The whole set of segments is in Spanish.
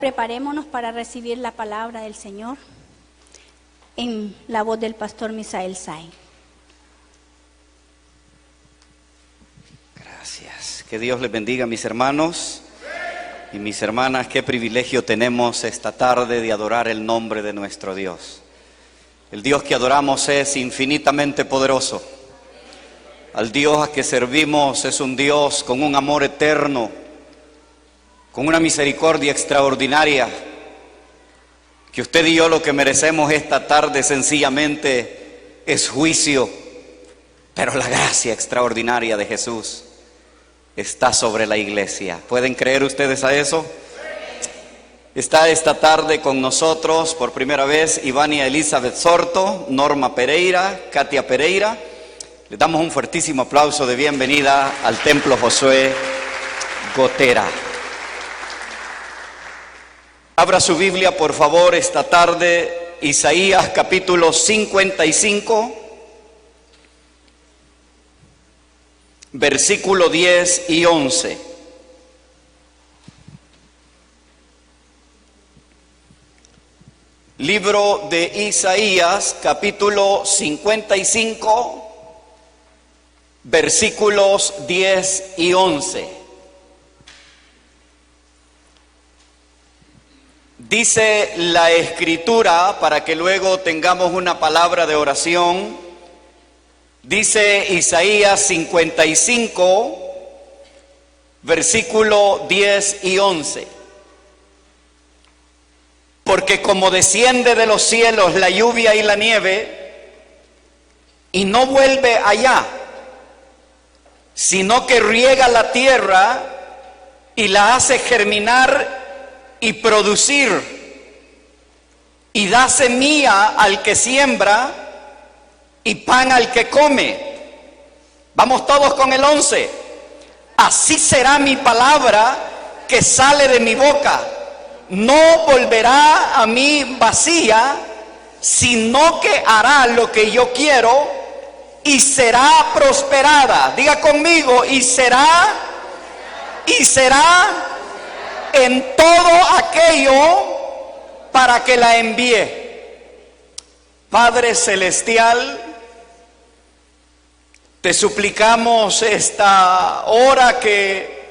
Preparémonos para recibir la palabra del Señor en la voz del pastor Misael Say. Gracias. Que Dios les bendiga, mis hermanos y mis hermanas. Qué privilegio tenemos esta tarde de adorar el nombre de nuestro Dios. El Dios que adoramos es infinitamente poderoso. Al Dios a que servimos es un Dios con un amor eterno, con una misericordia extraordinaria, que usted y yo lo que merecemos esta tarde sencillamente es juicio, pero la gracia extraordinaria de Jesús está sobre la iglesia. ¿Pueden creer ustedes a eso? Está esta tarde con nosotros por primera vez Ivania Elizabeth Sorto, Norma Pereira, Katia Pereira. Les damos un fuertísimo aplauso de bienvenida al Templo Josué Gotera. Abra su Biblia, por favor, esta tarde, Isaías capítulo 55, versículo 10 y 11. Libro de Isaías, capítulo 55, versículos 10 y 11. Dice la Escritura, para que luego tengamos una palabra de oración, dice Isaías 55, versículo 10 y 11. Porque como desciende de los cielos la lluvia y la nieve, y no vuelve allá, sino que riega la tierra y la hace germinar y producir, y da semilla al que siembra y pan al que come. Vamos todos con el 11. Así será mi palabra que sale de mi boca. No volverá a mí vacía, sino que hará lo que yo quiero y será prosperada. Diga conmigo, y será en todo aquello para que la envíe. Padre celestial, te suplicamos esta hora que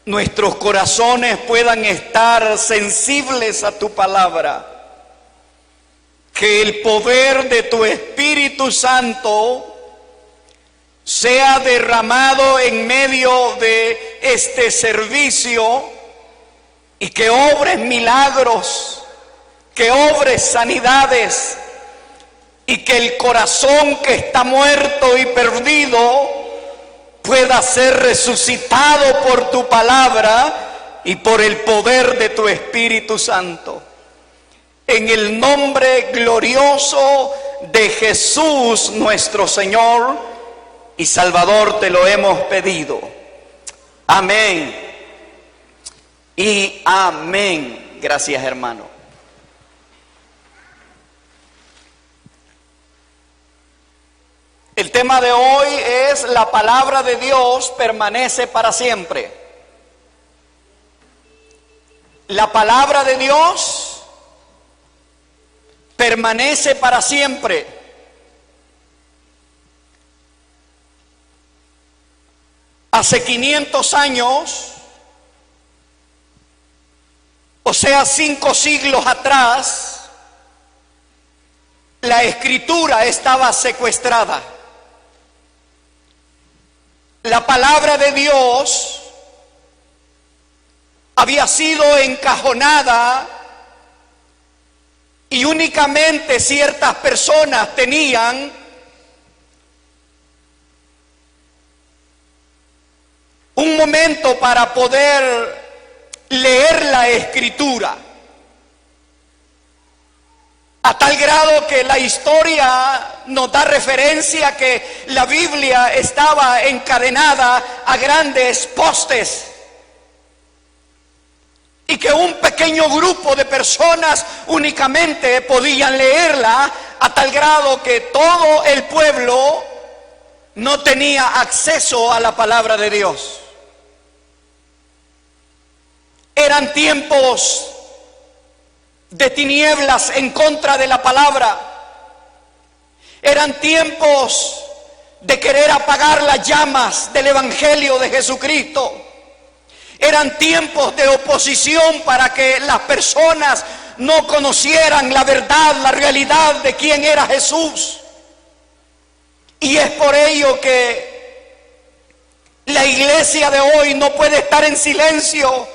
nuestros corazones puedan estar sensibles a tu palabra, que el poder de tu Espíritu Santo sea derramado en medio de este servicio y que obres milagros, que obres sanidades, y que el corazón que está muerto y perdido pueda ser resucitado por tu palabra y por el poder de tu Espíritu Santo. En el nombre glorioso de Jesús nuestro Señor y Salvador te lo hemos pedido. Amén y amén. Gracias, hermano. El tema de hoy es: la palabra de Dios permanece para siempre. La palabra de Dios permanece para siempre. Hace 500 años, o sea, 5 siglos atrás, la Escritura estaba secuestrada. La palabra de Dios había sido encajonada y únicamente ciertas personas tenían un momento para poder leer la Escritura, a tal grado que la historia nos da referencia que la Biblia estaba encadenada a grandes postes y que un pequeño grupo de personas únicamente podían leerla, a tal grado que todo el pueblo no tenía acceso a la palabra de Dios. Eran tiempos de tinieblas en contra de la palabra. Eran tiempos de querer apagar las llamas del Evangelio de Jesucristo. Eran tiempos de oposición para que las personas no conocieran la verdad, la realidad de quién era Jesús. Y es por ello que la iglesia de hoy no puede estar en silencio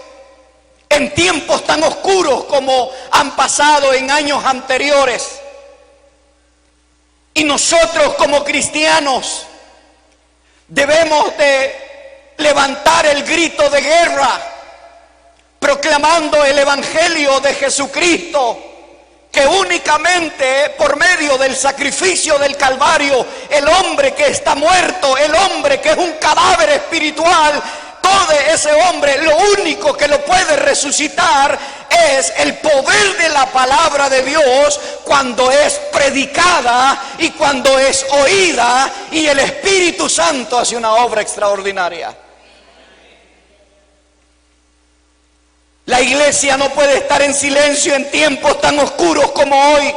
en tiempos tan oscuros como han pasado en años anteriores. Y nosotros como cristianos debemos de levantar el grito de guerra, proclamando el Evangelio de Jesucristo, que únicamente por medio del sacrificio del Calvario, el hombre que está muerto, el hombre que es un cadáver espiritual, todo ese hombre, lo único que lo puede resucitar es el poder de la palabra de Dios cuando es predicada y cuando es oída y el Espíritu Santo hace una obra extraordinaria. La iglesia no puede estar en silencio en tiempos tan oscuros como hoy,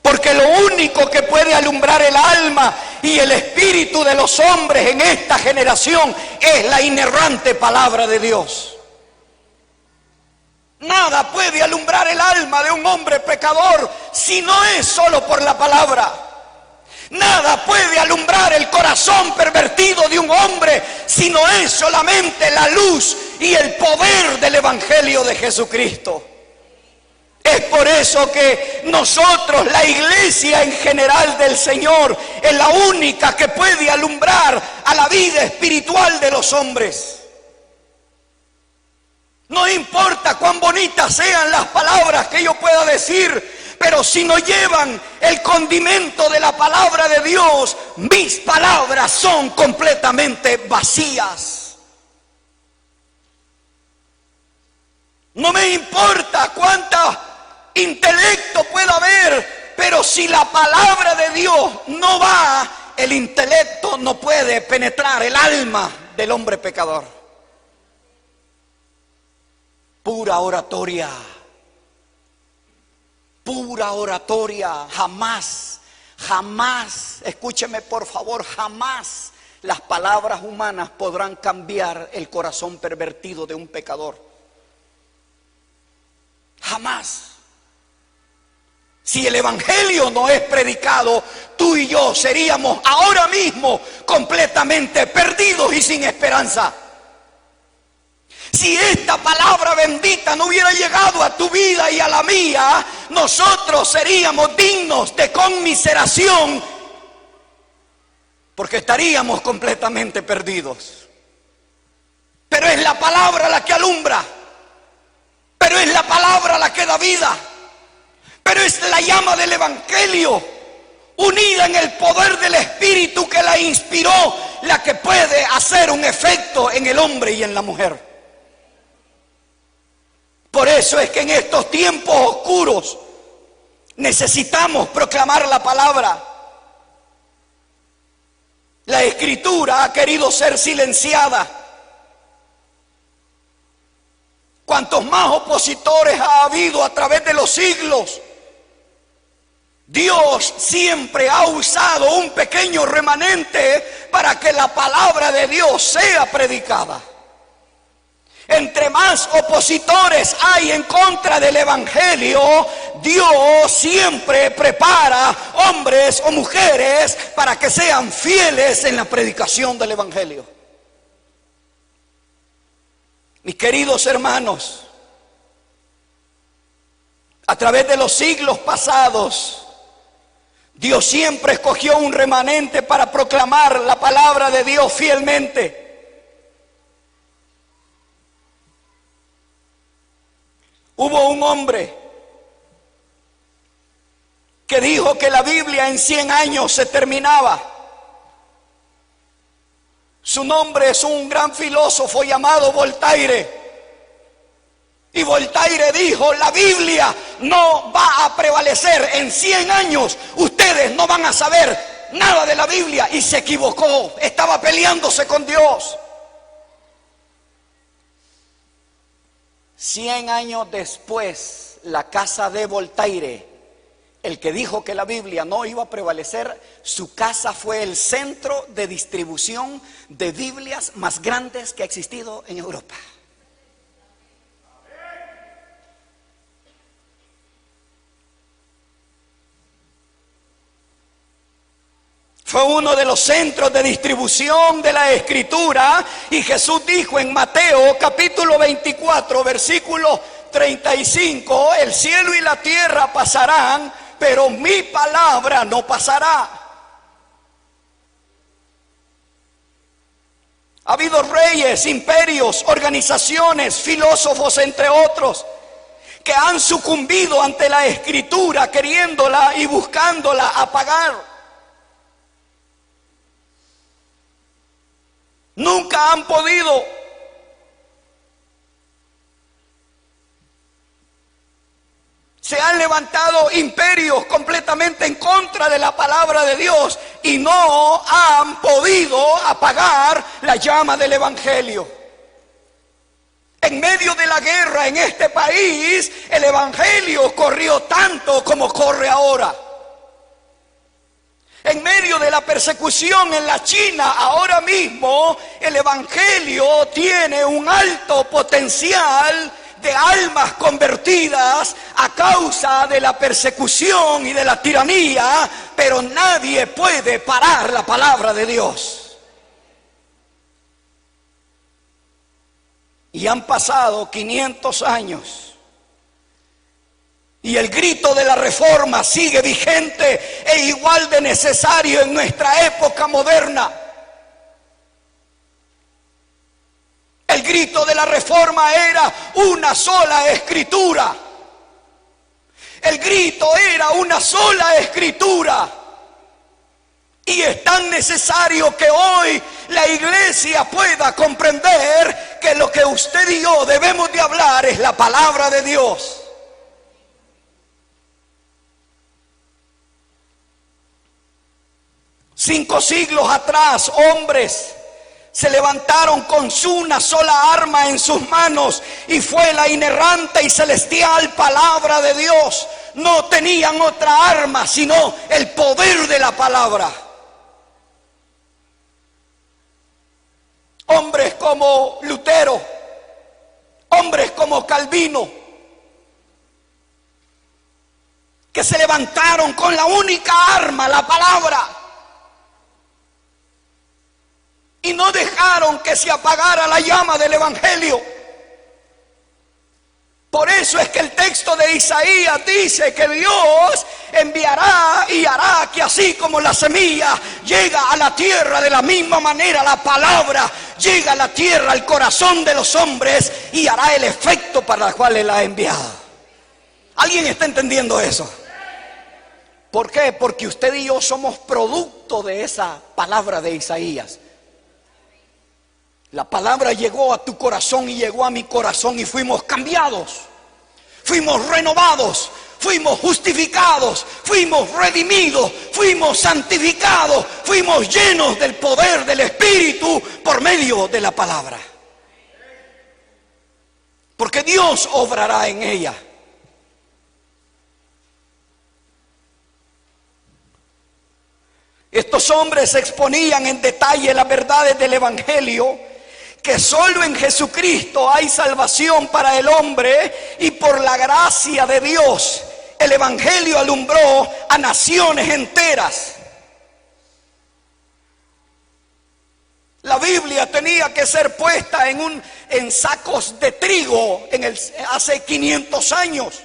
porque lo único que puede alumbrar el alma y el espíritu de los hombres en esta generación es la inerrante palabra de Dios. Nada puede alumbrar el alma de un hombre pecador si no es solo por la palabra. Nada puede alumbrar el corazón pervertido de un hombre si no es solamente la luz y el poder del Evangelio de Jesucristo. Es por eso que nosotros, la iglesia en general del Señor, es la única que puede alumbrar a la vida espiritual de los hombres. No importa cuán bonitas sean las palabras que yo pueda decir, pero si no llevan el condimento de la palabra de Dios, mis palabras son completamente vacías. No me importa cuánta intelecto pueda haber, pero si la palabra de Dios no va, el intelecto no puede penetrar el alma del hombre pecador. Pura oratoria. Pura oratoria, jamás, escúcheme por favor, jamás las palabras humanas podrán cambiar el corazón pervertido de un pecador. Jamás. Si el Evangelio no es predicado, tú y yo seríamos ahora mismo completamente perdidos y sin esperanza. Si esta palabra bendita no hubiera llegado a tu vida y a la mía, nosotros seríamos dignos de conmiseración, porque estaríamos completamente perdidos. Pero es la palabra la que alumbra, pero es la palabra la que da vida, pero es la llama del Evangelio, unida en el poder del Espíritu que la inspiró, la que puede hacer un efecto en el hombre y en la mujer. Por eso es que en estos tiempos oscuros necesitamos proclamar la palabra. La Escritura ha querido ser silenciada. Cuantos más opositores ha habido a través de los siglos, Dios siempre ha usado un pequeño remanente para que la palabra de Dios sea predicada. Entre más opositores hay en contra del Evangelio, Dios siempre prepara hombres o mujeres para que sean fieles en la predicación del Evangelio. Mis queridos hermanos, a través de los siglos pasados, Dios siempre escogió un remanente para proclamar la palabra de Dios fielmente. Hubo un hombre que dijo que la Biblia en 100 años se terminaba. Su nombre es un gran filósofo llamado Voltaire. Y Voltaire dijo, la Biblia no va a prevalecer. En 100 años ustedes no van a saber nada de la Biblia. Y se equivocó, estaba peleándose con Dios. 100 años después, la casa de Voltaire, el que dijo que la Biblia no iba a prevalecer, su casa fue el centro de distribución de Biblias más grandes que ha existido en Europa. Fue uno de los centros de distribución de la Escritura, y Jesús dijo en Mateo capítulo 24, versículo 35, el cielo y la tierra pasarán, pero mi palabra no pasará. Ha habido reyes, imperios, organizaciones, filósofos, entre otros, que han sucumbido ante la Escritura, queriéndola y buscándola apagar. Nunca han podido. Se han levantado imperios completamente en contra de la palabra de Dios y no han podido apagar la llama del Evangelio. En medio de la guerra en este país, el Evangelio corrió tanto como corre ahora. En medio de la persecución en la China, ahora mismo el Evangelio tiene un alto potencial de almas convertidas a causa de la persecución y de la tiranía, pero nadie puede parar la palabra de Dios. Y han pasado 500 años. Y el grito de la reforma sigue vigente e igual de necesario en nuestra época moderna. El grito de la reforma era una sola escritura. El grito era una sola escritura. Y es tan necesario que hoy la iglesia pueda comprender que lo que usted y yo debemos de hablar es la palabra de Dios. Cinco siglos atrás, hombres se levantaron con una sola arma en sus manos y fue la inerrante y celestial palabra de Dios. No tenían otra arma sino el poder de la palabra. Hombres como Lutero, hombres como Calvino, que se levantaron con la única arma, la palabra. Y no dejaron que se apagara la llama del Evangelio. Por eso es que el texto de Isaías dice que Dios enviará y hará que así como la semilla llega a la tierra, de la misma manera la palabra llega a la tierra, al corazón de los hombres, y hará el efecto para el cual Él ha enviado. ¿Alguien está entendiendo eso? ¿Por qué? Porque usted y yo somos producto de esa palabra de Isaías. La palabra llegó a tu corazón y llegó a mi corazón y fuimos cambiados, fuimos renovados, fuimos justificados, fuimos redimidos, fuimos santificados, fuimos llenos del poder del Espíritu por medio de la palabra. Porque Dios obrará en ella. Estos hombres exponían en detalle las verdades del Evangelio, que solo en Jesucristo hay salvación para el hombre, y por la gracia de Dios el Evangelio alumbró a naciones enteras. La Biblia tenía que ser puesta en sacos de trigo hace 500 años.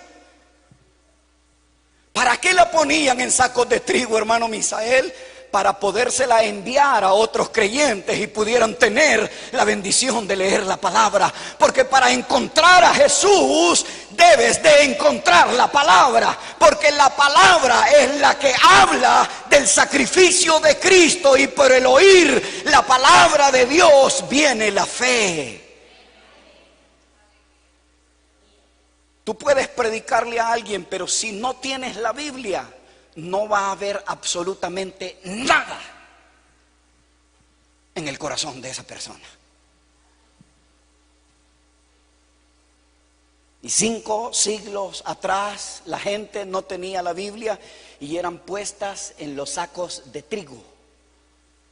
¿Para qué la ponían en sacos de trigo, hermano Misael? Para podérsela enviar a otros creyentes y pudieran tener la bendición de leer la palabra. Porque para encontrar a Jesús debes de encontrar la palabra, porque la palabra es la que habla del sacrificio de Cristo, y por el oír la palabra de Dios viene la fe. Tú puedes predicarle a alguien, pero si no tienes la Biblia, no va a haber absolutamente nada en el corazón de esa persona. Y 5 siglos atrás la gente no tenía la Biblia y eran puestas en los sacos de trigo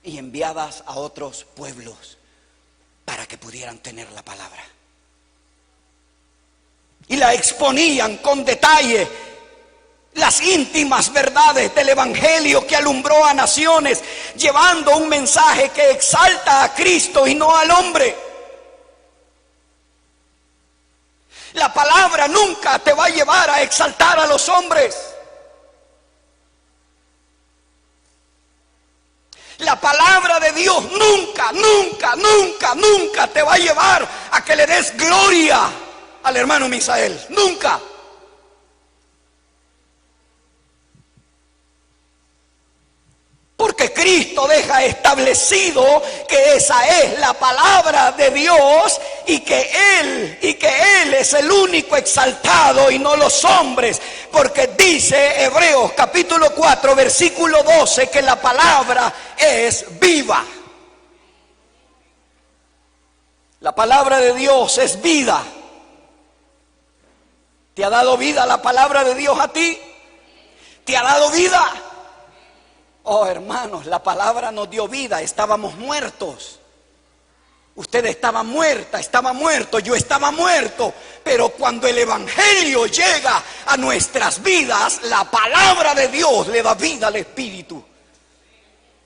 y enviadas a otros pueblos para que pudieran tener la palabra. Y la exponían con detalle, las íntimas verdades del Evangelio que alumbró a naciones, llevando un mensaje que exalta a Cristo y no al hombre. La palabra nunca te va a llevar a exaltar a los hombres. La palabra de Dios nunca, nunca, nunca, nunca te va a llevar a que le des gloria al hermano Misael. Nunca. Porque Cristo deja establecido que esa es la palabra de Dios y que Él es el único exaltado y no los hombres. Porque dice Hebreos capítulo 4 versículo 12 que la palabra es viva. La palabra de Dios es vida. ¿Te ha dado vida la palabra de Dios a ti? ¿Te ha dado vida? Oh, hermanos, la palabra nos dio vida. Estábamos muertos. Usted estaba muerta, estaba muerto, yo estaba muerto. Pero cuando el Evangelio llega a nuestras vidas, la palabra de Dios le da vida al espíritu.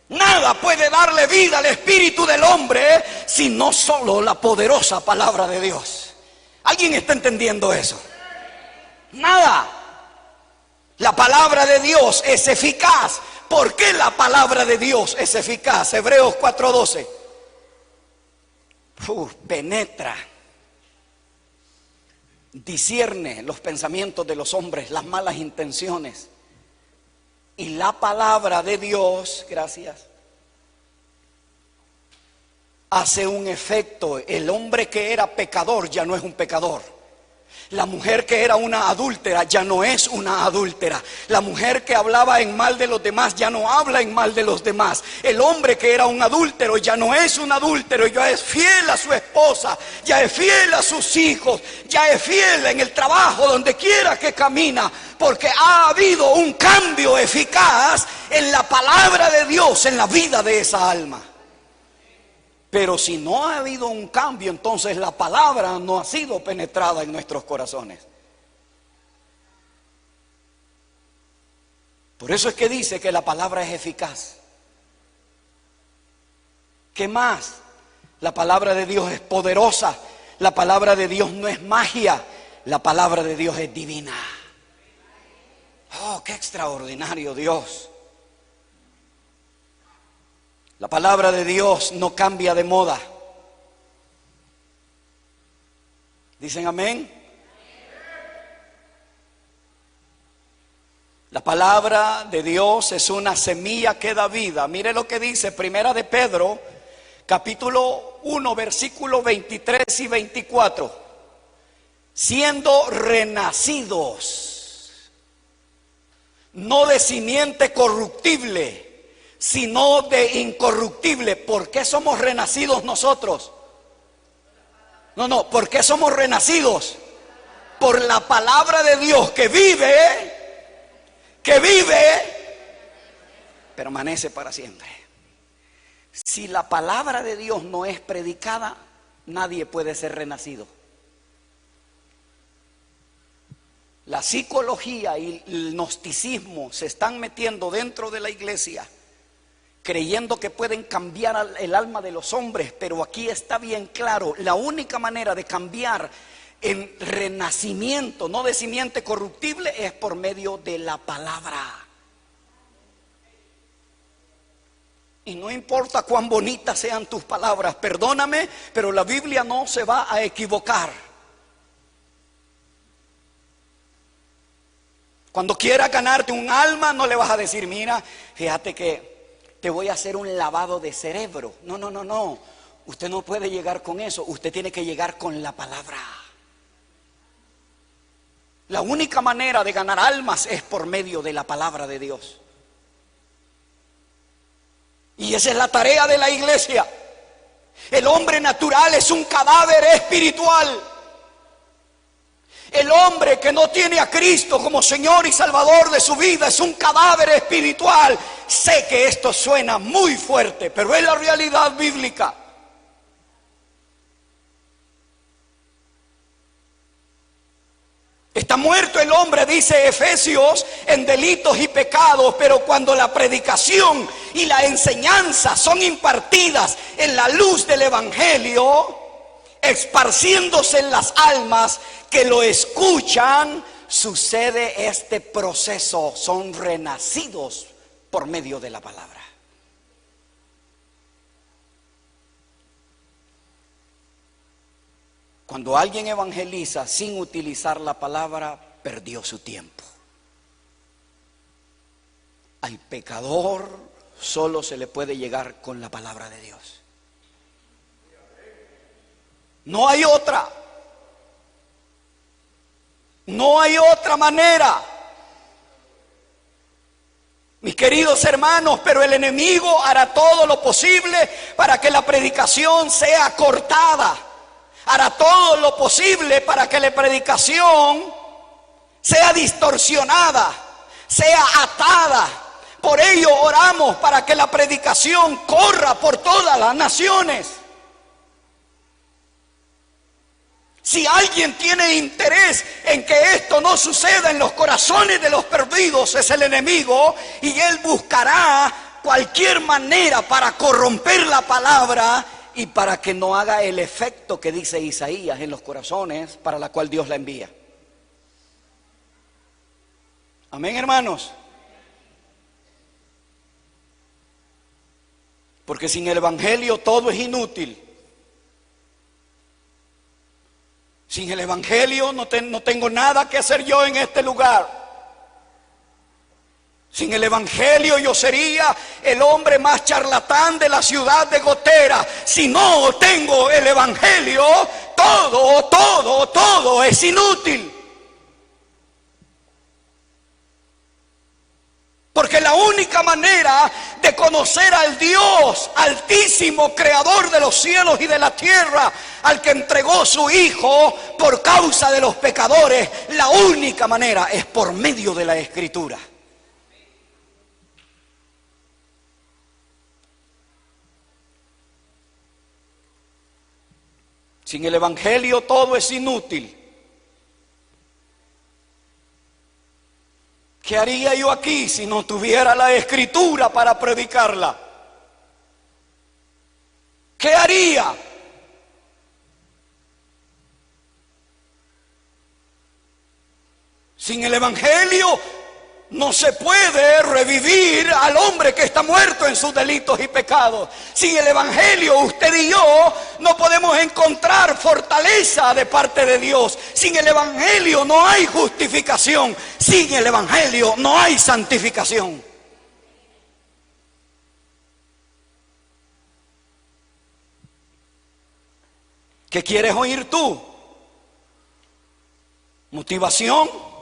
Nada puede darle vida al espíritu del hombre sino solo la poderosa palabra de Dios. ¿Alguien está entendiendo eso? Nada. La palabra de Dios es eficaz. ¿Por qué la palabra de Dios es eficaz? Hebreos 4:12. Penetra, discierne los pensamientos de los hombres, las malas intenciones. Y la palabra de Dios, gracias, hace un efecto. El hombre que era pecador ya no es un pecador. La mujer que era una adúltera ya no es una adúltera. La mujer que hablaba en mal de los demás ya no habla en mal de los demás. El hombre que era un adúltero ya no es un adúltero, ya es fiel a su esposa, ya es fiel a sus hijos, ya es fiel en el trabajo, donde quiera que camina, porque ha habido un cambio eficaz en la palabra de Dios en la vida de esa alma. Pero si no ha habido un cambio, entonces la palabra no ha sido penetrada en nuestros corazones. Por eso es que dice que la palabra es eficaz. ¿Qué más? La palabra de Dios es poderosa. La palabra de Dios no es magia. La palabra de Dios es divina. Oh, qué extraordinario Dios. La palabra de Dios no cambia de moda. ¿Dicen amén? La palabra de Dios es una semilla que da vida. Mire lo que dice Primera de Pedro, capítulo 1, versículos 23 y 24. Siendo renacidos, no de simiente corruptible, sino de incorruptible. ¿Por qué somos renacidos nosotros? No, ¿por qué somos renacidos? Por la palabra de Dios que vive, permanece para siempre. Si la palabra de Dios no es predicada, nadie puede ser renacido. La psicología y el gnosticismo se están metiendo dentro de la iglesia, creyendo que pueden cambiar el alma de los hombres, pero aquí está bien claro, la única manera de cambiar en renacimiento, no de simiente corruptible, es por medio de la palabra. Y no importa cuán bonitas sean tus palabras, perdóname, pero la Biblia no se va a equivocar. Cuando quieras ganarte un alma, no le vas a decir, mira, fíjate que te voy a hacer un lavado de cerebro. No. Usted no puede llegar con eso. Usted tiene que llegar con la palabra. La única manera de ganar almas es por medio de la palabra de Dios. Y esa es la tarea de la iglesia. El hombre natural es un cadáver espiritual. El hombre que no tiene a Cristo como Señor y Salvador de su vida es un cadáver espiritual. Sé que esto suena muy fuerte, pero es la realidad bíblica. Está muerto el hombre, dice Efesios, en delitos y pecados, pero cuando la predicación y la enseñanza son impartidas en la luz del Evangelio, esparciéndose en las almas que lo escuchan, sucede este proceso, son renacidos por medio de la palabra. Cuando alguien evangeliza sin utilizar la palabra, perdió su tiempo. Al pecador solo se le puede llegar con la palabra de Dios. No hay otra. No hay otra manera. Mis queridos hermanos, pero el enemigo hará todo lo posible para que la predicación sea cortada. Hará todo lo posible para que la predicación sea distorsionada, sea atada. Por ello oramos para que la predicación corra por todas las naciones. Si alguien tiene interés en que esto no suceda en los corazones de los perdidos, es el enemigo, y él buscará cualquier manera para corromper la palabra y para que no haga el efecto que dice Isaías en los corazones para la cual Dios la envía. Amén, hermanos. Porque sin el Evangelio todo es inútil. Sin el Evangelio no tengo nada que hacer yo en este lugar. Sin el Evangelio yo sería el hombre más charlatán de la ciudad de Gotera. Si no tengo el Evangelio, todo es inútil. Porque la única manera de conocer al Dios altísimo, creador de los cielos y de la tierra, al que entregó su Hijo por causa de los pecadores, la única manera es por medio de la Escritura. Sin el Evangelio todo es inútil. ¿Qué haría yo aquí si no tuviera la Escritura para predicarla? ¿Qué haría? Sin el Evangelio no se puede revivir al hombre que está muerto en sus delitos y pecados. Sin el Evangelio, usted y yo no podemos encontrar fortaleza de parte de Dios. Sin el Evangelio no hay justificación. Sin el Evangelio no hay santificación. ¿Qué quieres oír tú? ¿Motivación?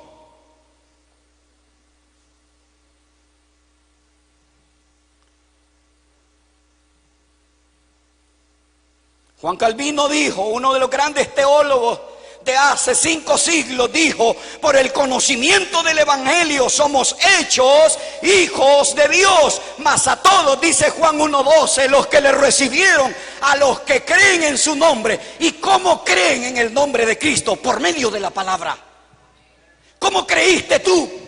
Juan Calvino dijo, uno de los grandes teólogos de hace 5 siglos, dijo: por el conocimiento del Evangelio somos hechos hijos de Dios. Mas a todos, dice Juan 1:12, los que le recibieron, a los que creen en su nombre. ¿Y cómo creen en el nombre de Cristo? Por medio de la palabra. ¿Cómo creíste tú?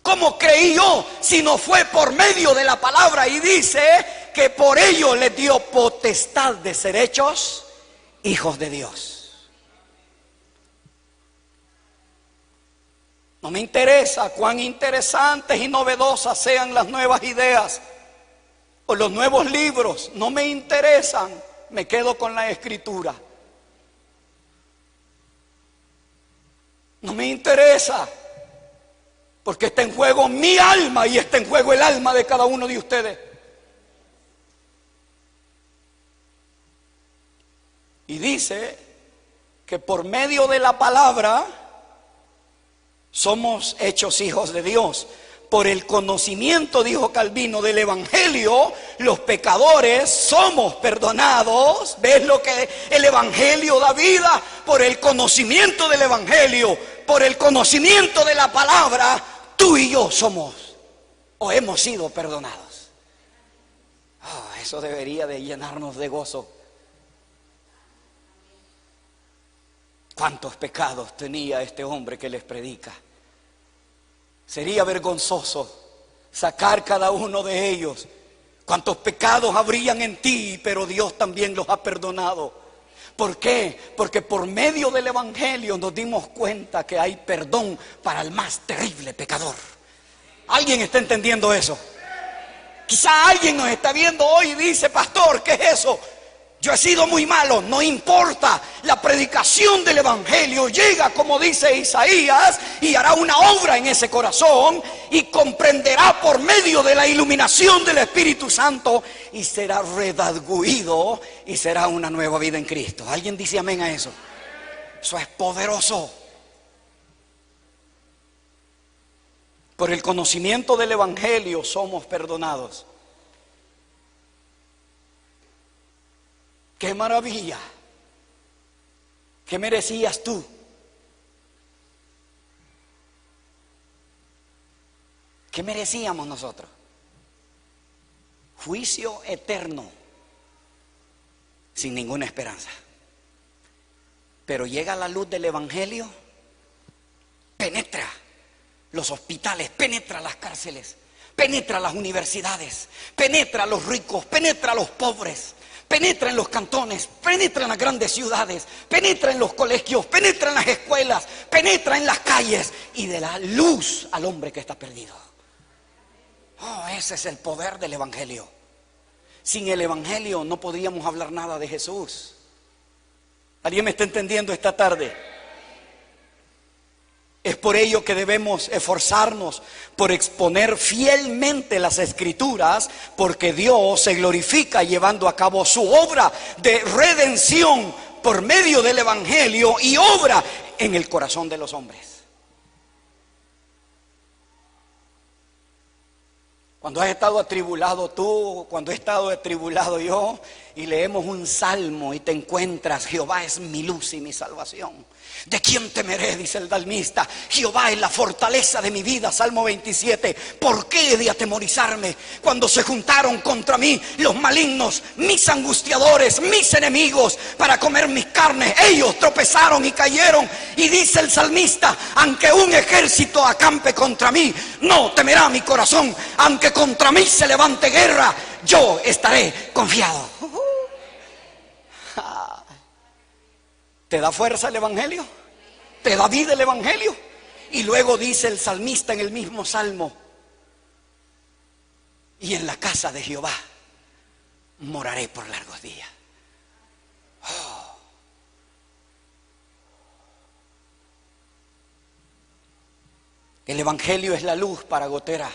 ¿Cómo creí yo si no fue por medio de la palabra? Y dice que por ello les dio potestad de ser hechos hijos de Dios. No me interesa cuán interesantes y novedosas sean las nuevas ideas o los nuevos libros, no me interesan, me quedo con la Escritura. No me interesa, porque está en juego mi alma y está en juego el alma de cada uno de ustedes. Y dice que por medio de la palabra somos hechos hijos de Dios. por el conocimiento, dijo Calvino, del Evangelio, los pecadores somos perdonados. ¿Ves lo que el Evangelio da vida? Por el conocimiento del Evangelio, por el conocimiento de la palabra, tú y yo somos o hemos sido perdonados. Oh, eso debería de llenarnos de gozo. ¿Cuántos pecados tenía este hombre que les predica? Sería vergonzoso sacar cada uno de ellos. ¿Cuántos pecados habrían en ti? Pero Dios también los ha perdonado. ¿Por qué? Porque por medio del Evangelio nos dimos cuenta que hay perdón para el más terrible pecador. ¿Alguien está entendiendo eso? Quizá alguien nos está viendo hoy y dice: pastor, ¿qué es eso? Yo he sido muy malo. No importa, la predicación del Evangelio llega, como dice Isaías, y hará una obra en ese corazón y comprenderá por medio de la iluminación del Espíritu Santo y será redarguido y será una nueva vida en Cristo. ¿Alguien dice amén a eso? Eso es poderoso. Por el conocimiento del Evangelio somos perdonados. ¡Qué maravilla! ¿Qué merecías tú? ¿Qué merecíamos nosotros? Juicio eterno, sin ninguna esperanza. Pero llega la luz del Evangelio, penetra los hospitales, penetra las cárceles, penetra las universidades, penetra a los ricos, penetra a los pobres, penetra en los cantones, penetra en las grandes ciudades, penetra en los colegios, penetra en las escuelas, penetra en las calles y de la luz al hombre que está perdido. Oh, ese es el poder del Evangelio. Sin el Evangelio no podríamos hablar nada de Jesús. ¿Alguien me está entendiendo esta tarde? Es por ello que debemos esforzarnos por exponer fielmente las Escrituras, porque Dios se glorifica llevando a cabo su obra de redención por medio del Evangelio y obra en el corazón de los hombres. Cuando has estado atribulado tú, cuando he estado atribulado yo, y leemos un salmo y te encuentras: Jehová es mi luz y mi salvación. ¿De quién temeré?, dice el salmista. Jehová es la fortaleza de mi vida, Salmo 27. ¿Por qué he de atemorizarme cuando se juntaron contra mí los malignos, mis angustiadores, mis enemigos, para comer mis carnes? Ellos tropezaron y cayeron. Y dice el salmista: aunque un ejército acampe contra mí, no temerá mi corazón. Aunque contra mí se levante guerra, yo estaré confiado. ¿Te da fuerza el Evangelio? ¿Te da vida el Evangelio? Y luego dice el salmista en el mismo salmo: y en la casa de Jehová moraré por largos días. Oh. El Evangelio es la luz para Gotera.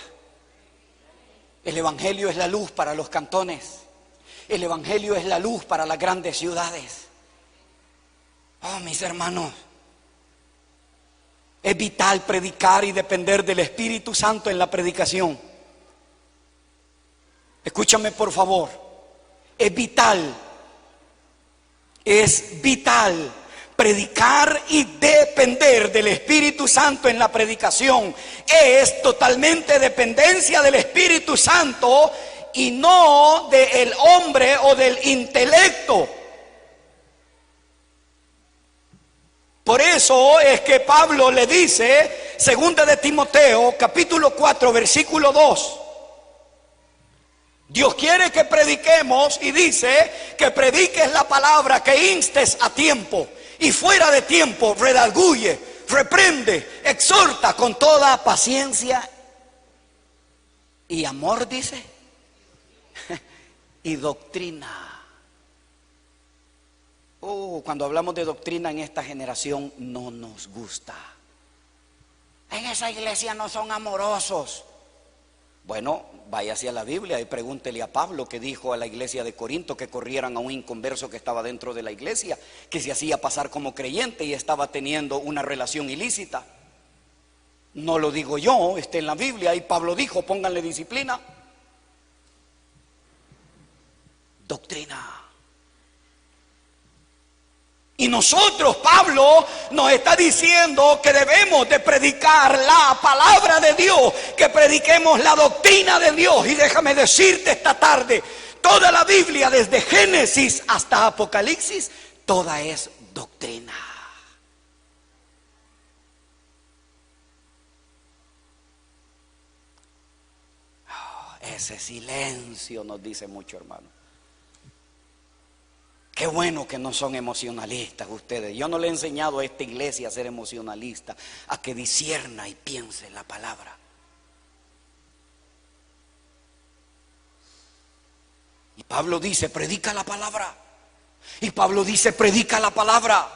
El Evangelio es la luz para los cantones. El Evangelio es la luz para las grandes ciudades. Oh, mis hermanos, es vital predicar y depender del Espíritu Santo en la predicación. Escúchame por favor, es vital predicar y depender del Espíritu Santo en la predicación. Es totalmente dependencia del Espíritu Santo y no del hombre o del intelecto. Por eso es que Pablo le dice, segunda de Timoteo, capítulo 4, versículo 2. Dios quiere que prediquemos y dice que prediques la palabra, que instes a tiempo y fuera de tiempo, redarguye, reprende, exhorta con toda paciencia y amor, dice, y doctrina. Cuando hablamos de doctrina en esta generación no nos gusta. En esa iglesia no son amorosos. Bueno, vaya hacia la Biblia y pregúntele a Pablo, que dijo a la iglesia de Corinto que corrieran a un inconverso que estaba dentro de la iglesia, que se hacía pasar como creyente y estaba teniendo una relación ilícita. No lo digo yo, está en la Biblia y Pablo dijo, pónganle disciplina. Doctrina. Y nosotros, Pablo nos está diciendo que debemos de predicar la palabra de Dios, que prediquemos la doctrina de Dios. Y déjame decirte esta tarde, toda la Biblia, desde Génesis hasta Apocalipsis, toda es doctrina. Ese silencio nos dice mucho, hermano. Qué bueno que no son emocionalistas ustedes. Yo no le he enseñado a esta iglesia a ser emocionalista, a que discierna y piense en la palabra. Y Pablo dice, predica la palabra. Y Pablo dice, predica la palabra.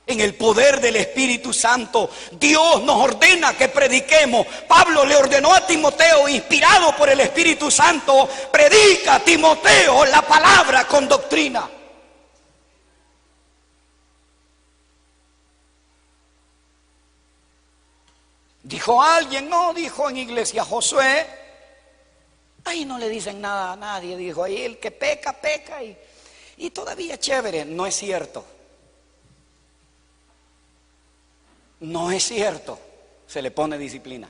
En el poder del Espíritu Santo, Dios nos ordena que prediquemos. Pablo le ordenó a Timoteo, inspirado por el Espíritu Santo, predica, Timoteo, la palabra con doctrina. Dijo alguien, no, dijo en iglesia Josué, ahí no le dicen nada a nadie, dijo, ahí el que peca, peca y todavía chévere. No es cierto. No es cierto. Se le pone disciplina.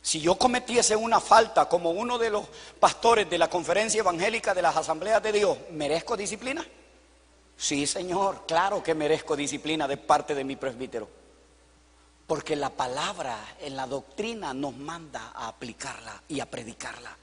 Si yo cometiese una falta como uno de los pastores de la conferencia evangélica de las asambleas de Dios, ¿merezco disciplina? Sí, Señor, claro que merezco disciplina de parte de mi presbítero. Porque la palabra en la doctrina nos manda a aplicarla y a predicarla.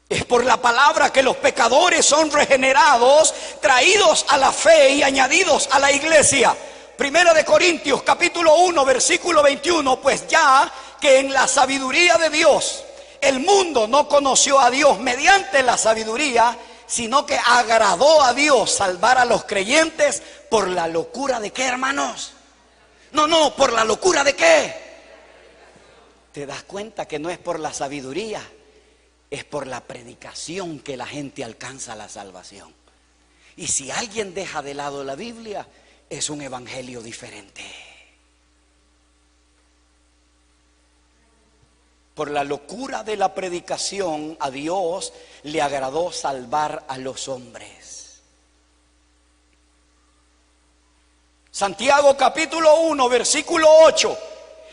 Es por la palabra que los pecadores son regenerados, traídos a la fe y añadidos a la iglesia. Primera de Corintios capítulo 1 versículo 21, pues ya que en la sabiduría de Dios el mundo no conoció a Dios mediante la sabiduría, sino que agradó a Dios salvar a los creyentes por la locura de ¿qué, hermanos? No, por la locura de ¿qué? ¿Te das cuenta que no es por la sabiduría? Es por la predicación que la gente alcanza la salvación. Y si alguien deja de lado la Biblia, es un evangelio diferente. Por la locura de la predicación, a Dios le agradó salvar a los hombres. Santiago capítulo 1 versículo 8.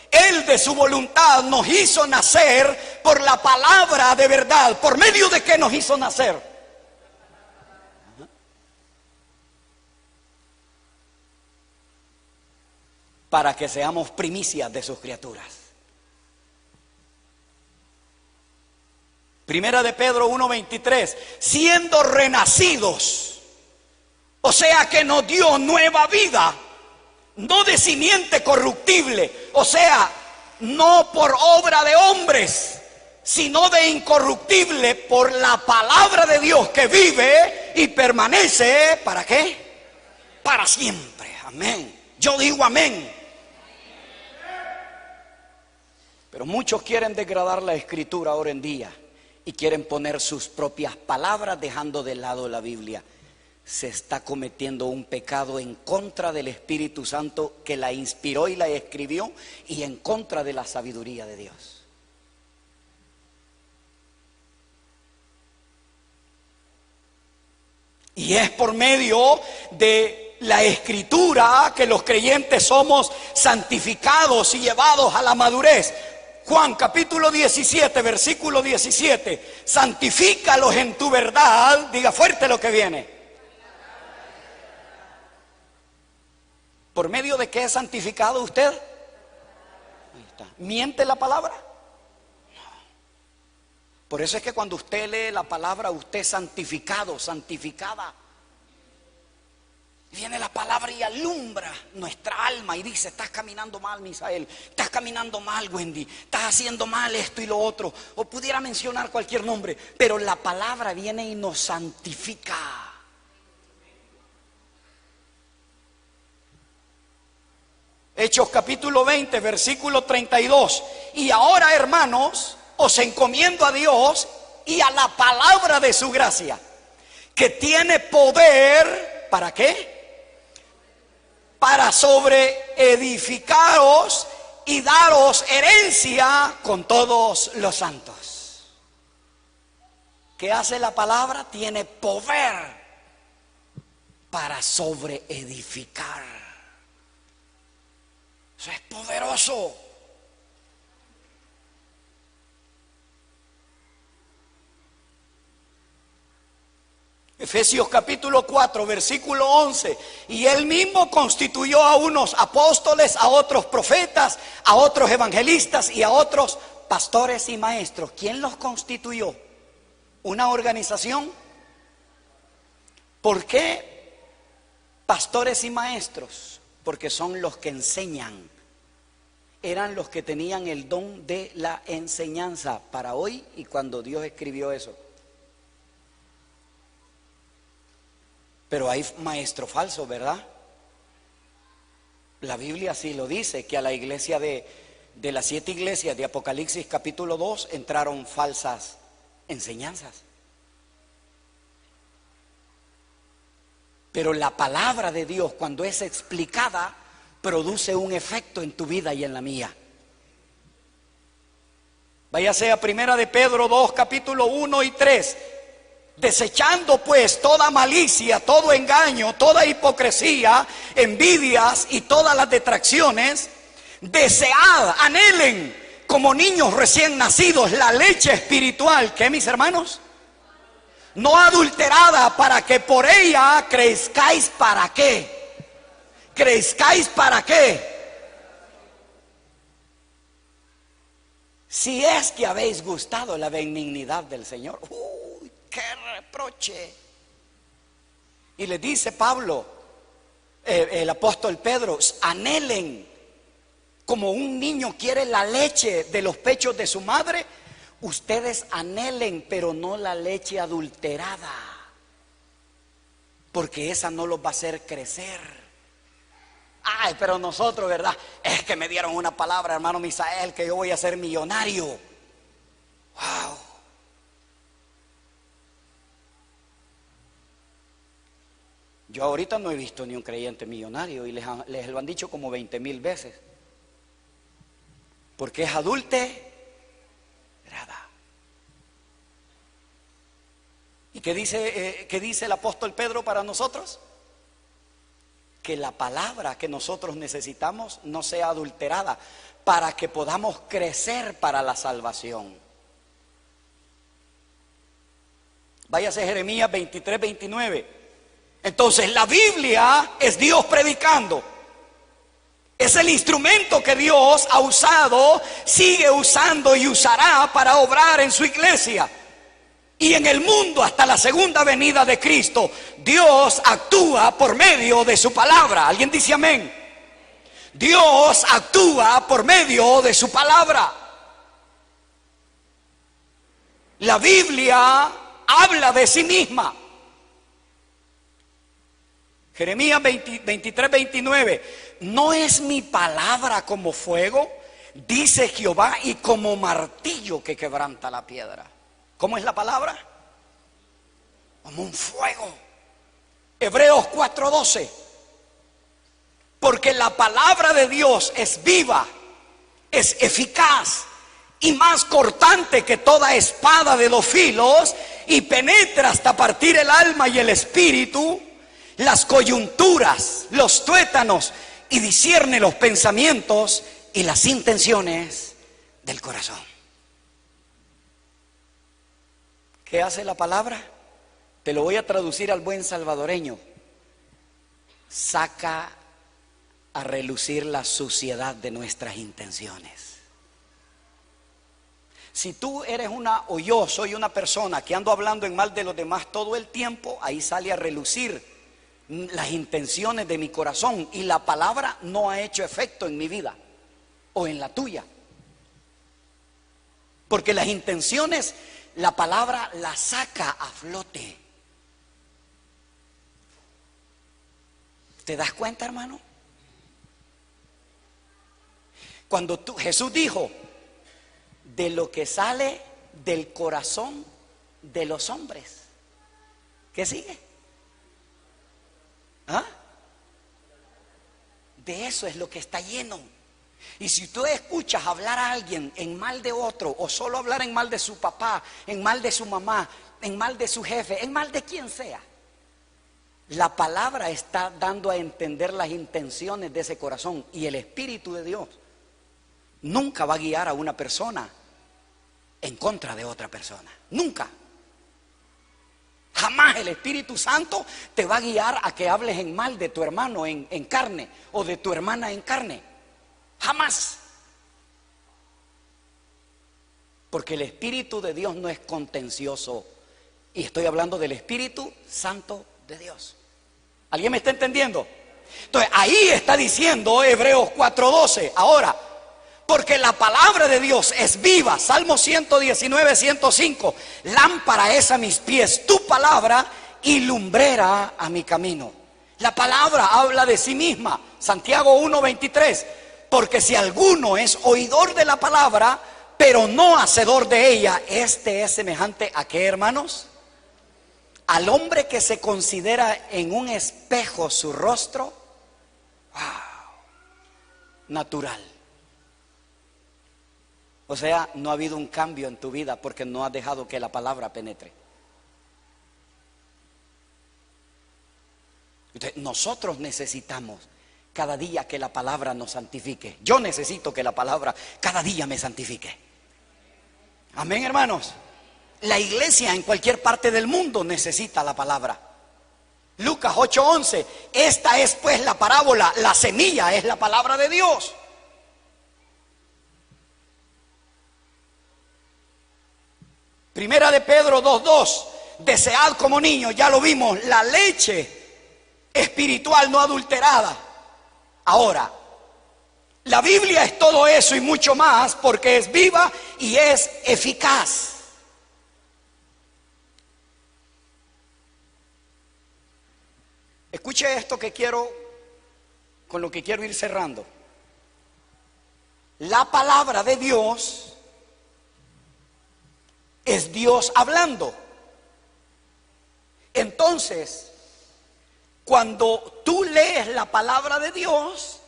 Él de su voluntad nos hizo nacer por la palabra de verdad. ¿Por medio de qué nos hizo nacer? Para que seamos primicias de sus criaturas. Primera de Pedro 1:23, siendo renacidos, o sea que nos dio nueva vida, no de simiente corruptible, o sea, no por obra de hombres, sino de incorruptible, por la palabra de Dios que vive y permanece, ¿para qué? Para siempre, amén. Yo digo amén. Pero muchos quieren degradar la escritura ahora en día y quieren poner sus propias palabras dejando de lado la Biblia. Se está cometiendo un pecado en contra del Espíritu Santo que la inspiró y la escribió y en contra de la sabiduría de Dios. Y es por medio de la escritura que los creyentes somos santificados y llevados a la madurez. Juan capítulo 17, versículo 17. Santifícalos en tu verdad. Diga fuerte lo que viene. ¿Por medio de qué es santificado usted? Ahí está. ¿Miente la palabra? No. Por eso es que cuando usted lee la palabra, usted es santificado, santificada. Viene la palabra y alumbra nuestra alma y dice, estás caminando mal, Misael, estás caminando mal, Wendy, estás haciendo mal esto y lo otro. O pudiera mencionar cualquier nombre, pero la palabra viene y nos santifica. Hechos capítulo 20, versículo 32. Y ahora, hermanos, os encomiendo a Dios y a la palabra de su gracia, que tiene poder, ¿para qué? Para sobreedificaros y daros herencia con todos los santos. ¿Qué hace la palabra? Tiene poder para sobreedificar. Eso es poderoso. Efesios capítulo 4, versículo 11. Y él mismo constituyó a unos apóstoles, a otros profetas, a otros evangelistas y a otros pastores y maestros. ¿Quién los constituyó? ¿Una organización? ¿Por qué pastores y maestros? Porque son los que enseñan. Eran los que tenían el don de la enseñanza para hoy y cuando Dios escribió eso. Pero hay maestro falso, ¿verdad? La Biblia sí lo dice, que a la iglesia de las 7 iglesias de Apocalipsis capítulo 2 entraron falsas enseñanzas. Pero la palabra de Dios, cuando es explicada, produce un efecto en tu vida y en la mía. Váyase a Primera de Pedro 2, capítulo 1 y 3. Desechando pues toda malicia, todo engaño, toda hipocresía, envidias y todas las detracciones, desead, anhelen como niños recién nacidos la leche espiritual, ¿qué, mis hermanos? No adulterada, para que por ella crezcáis. ¿Para qué? ¿Crezcáis para qué? Si es que habéis gustado la benignidad del Señor. ¡Uy, qué reproche! Y le dice Pablo, el apóstol Pedro, anhelen como un niño quiere la leche de los pechos de su madre. Ustedes anhelen, pero no la leche adulterada, porque esa no los va a hacer crecer. Ay, pero nosotros, ¿verdad? Es que me dieron una palabra, hermano Misael, que yo voy a ser millonario. Wow. Yo ahorita no he visto ni un creyente millonario y les lo han dicho como 20,000 veces. Porque es adulterada. ¿Y qué dice el apóstol Pedro para nosotros? Que la palabra que nosotros necesitamos no sea adulterada, para que podamos crecer para la salvación. Váyase a Jeremías 23, 29. Entonces la Biblia es Dios predicando. Es el instrumento que Dios ha usado, sigue usando y usará para obrar en su iglesia. Y en el mundo hasta la segunda venida de Cristo, Dios actúa por medio de su palabra. ¿Alguien dice amén? Dios actúa por medio de su palabra. La Biblia habla de sí misma. Jeremías 23, 29. ¿No es mi palabra como fuego? Dice Jehová, y como martillo que quebranta la piedra. ¿Cómo es la palabra? Como un fuego. Hebreos 4:12. Porque la palabra de Dios es viva, es eficaz y más cortante que toda espada de 2 filos, y penetra hasta partir el alma y el espíritu, las coyunturas, los tuétanos, y discierne los pensamientos y las intenciones del corazón. ¿Qué hace la palabra? Te lo voy a traducir al buen salvadoreño. Saca a relucir la suciedad de nuestras intenciones. Si tú eres o yo soy una persona que ando hablando en mal de los demás todo el tiempo, ahí sale a relucir las intenciones de mi corazón, y la palabra no ha hecho efecto en mi vida o en la tuya. Porque las intenciones, la palabra la saca a flote. ¿Te das cuenta, hermano? Cuando Jesús dijo, de lo que sale del corazón de los hombres, ¿qué sigue? ¿Ah? De eso es lo que está lleno. Y si tú escuchas hablar a alguien en mal de otro, o solo hablar en mal de su papá, en mal de su mamá, en mal de su jefe, en mal de quien sea, la palabra está dando a entender las intenciones de ese corazón. Y el Espíritu de Dios nunca va a guiar a una persona en contra de otra persona. Nunca. Jamás el Espíritu Santo te va a guiar a que hables en mal de tu hermano en carne, o de tu hermana en carne. Jamás. Porque el Espíritu de Dios no es contencioso. Y estoy hablando del Espíritu Santo de Dios. ¿Alguien me está entendiendo? Entonces ahí está diciendo Hebreos 4:12. Ahora, porque la palabra de Dios es viva. Salmo 119, 105. Lámpara es a mis pies tu palabra y lumbrera a mi camino. La palabra habla de sí misma. Santiago 1:23. Porque si alguno es oidor de la palabra, pero no hacedor de ella, este es semejante a ¿qué, hermanos? Al hombre que se considera en un espejo su rostro, natural. O sea, no ha habido un cambio en tu vida porque no has dejado que la palabra penetre. Entonces, nosotros necesitamos cada día que la palabra nos santifique. Yo necesito que la palabra cada día me santifique. Amén, hermanos. La iglesia en cualquier parte del mundo necesita la palabra. Lucas 8:11. Esta es pues la parábola. La semilla es la palabra de Dios. Primera de Pedro 2:2. Desead como niños, ya lo vimos, la leche espiritual no adulterada. Ahora, la Biblia es todo eso y mucho más porque es viva y es eficaz. Escuche esto con lo que quiero ir cerrando. La palabra de Dios es Dios hablando. Entonces, cuando tú lees la palabra de Dios,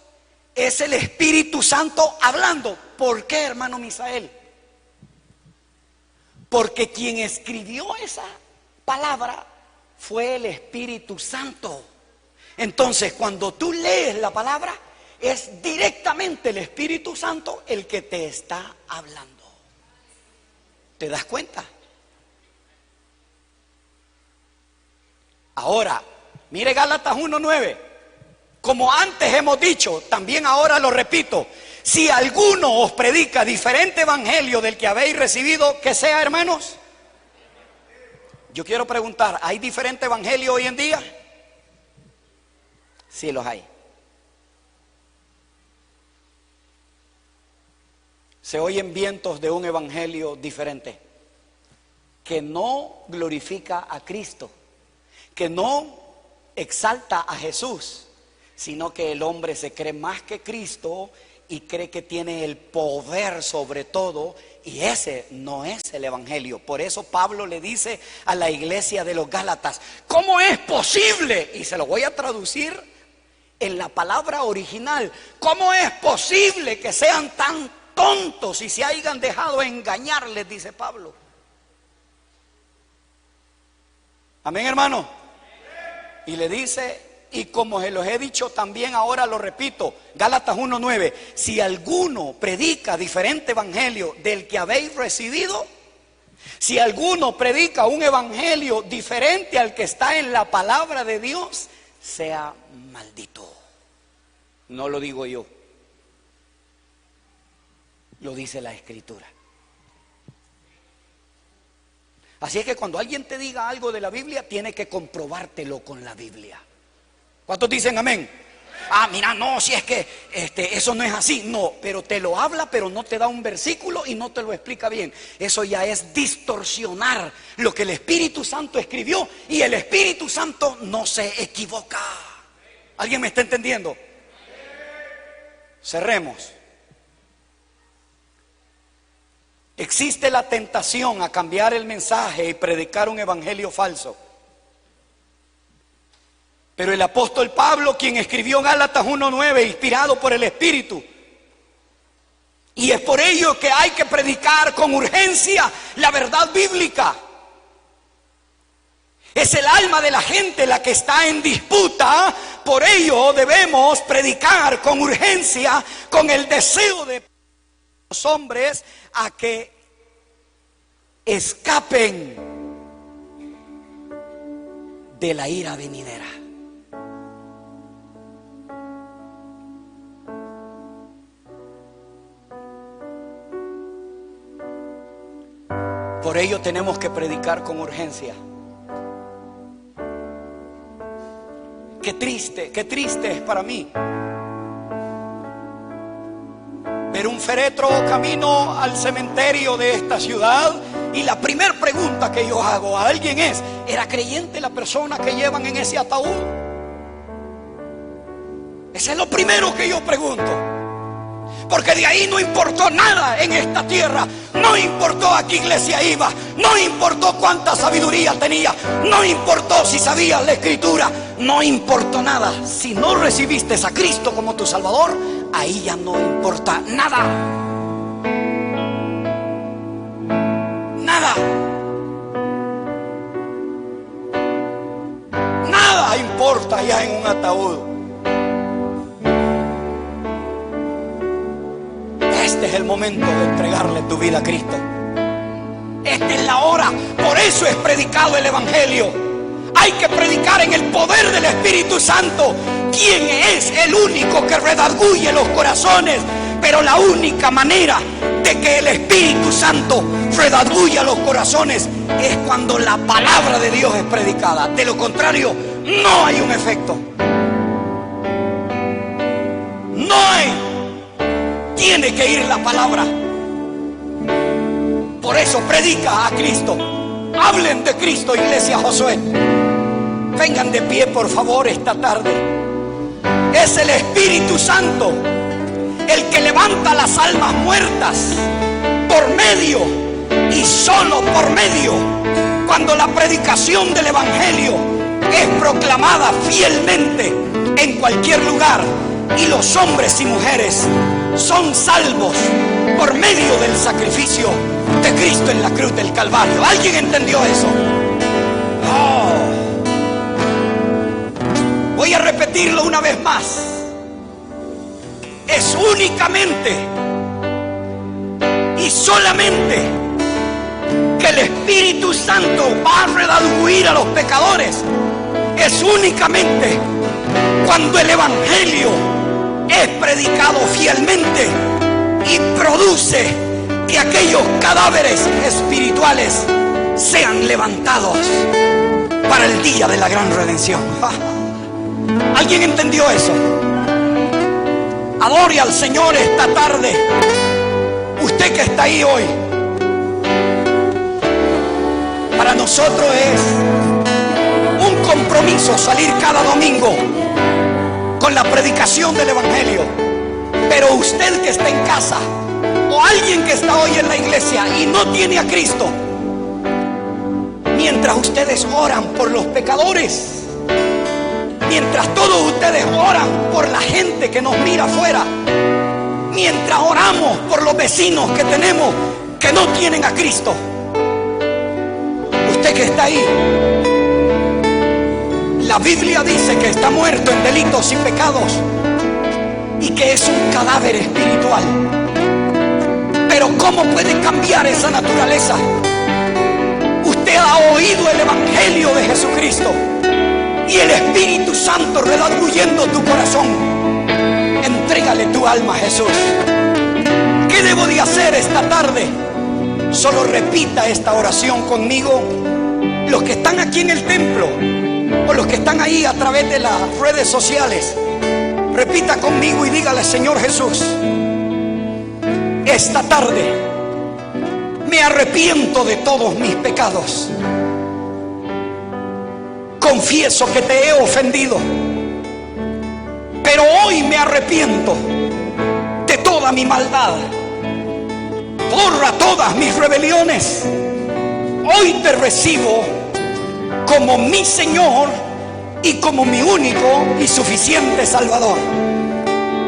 es el Espíritu Santo hablando. ¿Por qué, hermano Misael? Porque quien escribió esa palabra fue el Espíritu Santo. Entonces, cuando tú lees la palabra, es directamente el Espíritu Santo el que te está hablando. ¿Te das cuenta? Ahora, mire Gálatas 1:9. Como antes hemos dicho, también ahora lo repito. Si alguno os predica diferente evangelio del que habéis recibido, que sea, hermanos. Yo quiero preguntar, ¿hay diferente evangelio hoy en día? Sí los hay. Se oyen vientos de un evangelio diferente, que no glorifica a Cristo, que no exalta a Jesús, sino que el hombre se cree más que Cristo y cree que tiene el poder sobre todo, y ese no es el evangelio. Por eso Pablo le dice a la iglesia de los Gálatas, ¿cómo es posible? Y se lo voy a traducir en la palabra original. ¿Cómo es posible que sean tan tontos y se hayan dejado engañar? Les dice Pablo. Amén, hermano. Y le dice, y como se los he dicho también ahora lo repito, Gálatas 1:9, si alguno predica diferente evangelio del que habéis recibido, si alguno predica un evangelio diferente al que está en la palabra de Dios, sea maldito. No lo digo yo, lo dice la Escritura. Así es que cuando alguien te diga algo de la Biblia, tiene que comprobártelo con la Biblia. ¿Cuántos dicen amén? Ah, mira, no, si es que eso no es así. No, pero te lo habla, pero no te da un versículo y no te lo explica bien. Eso ya es distorsionar lo que el Espíritu Santo escribió, y el Espíritu Santo no se equivoca. ¿Alguien me está entendiendo? Cerremos. Existe la tentación a cambiar el mensaje y predicar un evangelio falso. Pero el apóstol Pablo, quien escribió Gálatas 1:9, inspirado por el Espíritu, y es por ello que hay que predicar con urgencia la verdad bíblica. Es el alma de la gente la que está en disputa. Por ello debemos predicar con urgencia, con el deseo de los hombres a que escapen de la ira venidera. Por ello tenemos que predicar con urgencia. Qué triste es para mí ver un féretro camino al cementerio de esta ciudad y la primera pregunta que yo hago a alguien es: ¿era creyente la persona que llevan en ese ataúd? Ese es lo primero que yo pregunto. Porque de ahí no importó nada en esta tierra. No importó a qué iglesia iba. No importó cuánta sabiduría tenía. No importó si sabías la escritura. No importó nada. Si no recibiste a Cristo como tu Salvador, ahí ya no importa nada. Nada. Nada importa ya en un ataúd. Este es el momento de entregarle tu vida a Cristo. Esta es la hora. Por eso es predicado el evangelio. Hay que predicar en el poder del Espíritu Santo, quien es el único que redarguye los corazones. Pero la única manera de que el Espíritu Santo redarguya los corazones es cuando la palabra de Dios es predicada. De lo contrario, no hay un efecto. No hay. Tiene que ir la palabra. Por eso predica a Cristo. Hablen de Cristo, iglesia Josué. Vengan de pie, por favor, esta tarde. Es el Espíritu Santo el que levanta las almas muertas por medio y solo por medio. Cuando la predicación del evangelio es proclamada fielmente en cualquier lugar y los hombres y mujeres son salvos por medio del sacrificio de Cristo en la cruz del Calvario. ¿Alguien entendió eso? Oh. Voy a repetirlo una vez más. Es únicamente y solamente que el Espíritu Santo va a redarguir a los pecadores. Es únicamente cuando el evangelio es predicado fielmente y produce que aquellos cadáveres espirituales sean levantados para el día de la gran redención. ¿Alguien entendió eso? Adore al Señor esta tarde. Usted que está ahí hoy, para nosotros es un compromiso salir cada domingo con la predicación del evangelio. Pero usted que está en casa o alguien que está hoy en la iglesia y no tiene a Cristo, mientras ustedes oran por los pecadores, mientras todos ustedes oran por la gente que nos mira afuera, mientras oramos por los vecinos que tenemos que no tienen a Cristo, usted que está ahí, la Biblia dice que está muerto en delitos y pecados y que es un cadáver espiritual. Pero ¿cómo puede cambiar esa naturaleza? Usted ha oído el evangelio de Jesucristo y el Espíritu Santo redarguyendo tu corazón. Entrégale tu alma a Jesús. ¿Qué debo de hacer esta tarde? Solo repita esta oración conmigo. Los que están aquí en el templo o los que están ahí a través de las redes sociales, repita conmigo y dígale: Señor Jesús, esta tarde me arrepiento de todos mis pecados. Confieso que te he ofendido, pero hoy me arrepiento de toda mi maldad. borra todas mis rebeliones. Hoy te recibo como mi Señor y como mi único y suficiente Salvador.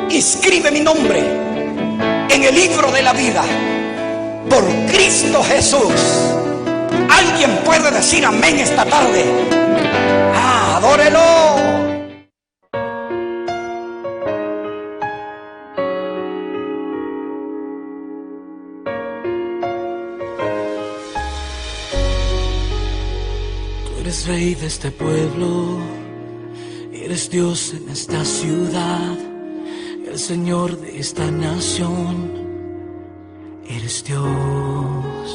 Inscribe mi nombre en el libro de la vida por Cristo Jesús. ¿Alguien puede decir amén esta tarde? ¡Adórelo! Eres rey de este pueblo, eres Dios en esta ciudad, el Señor de esta nación, eres Dios.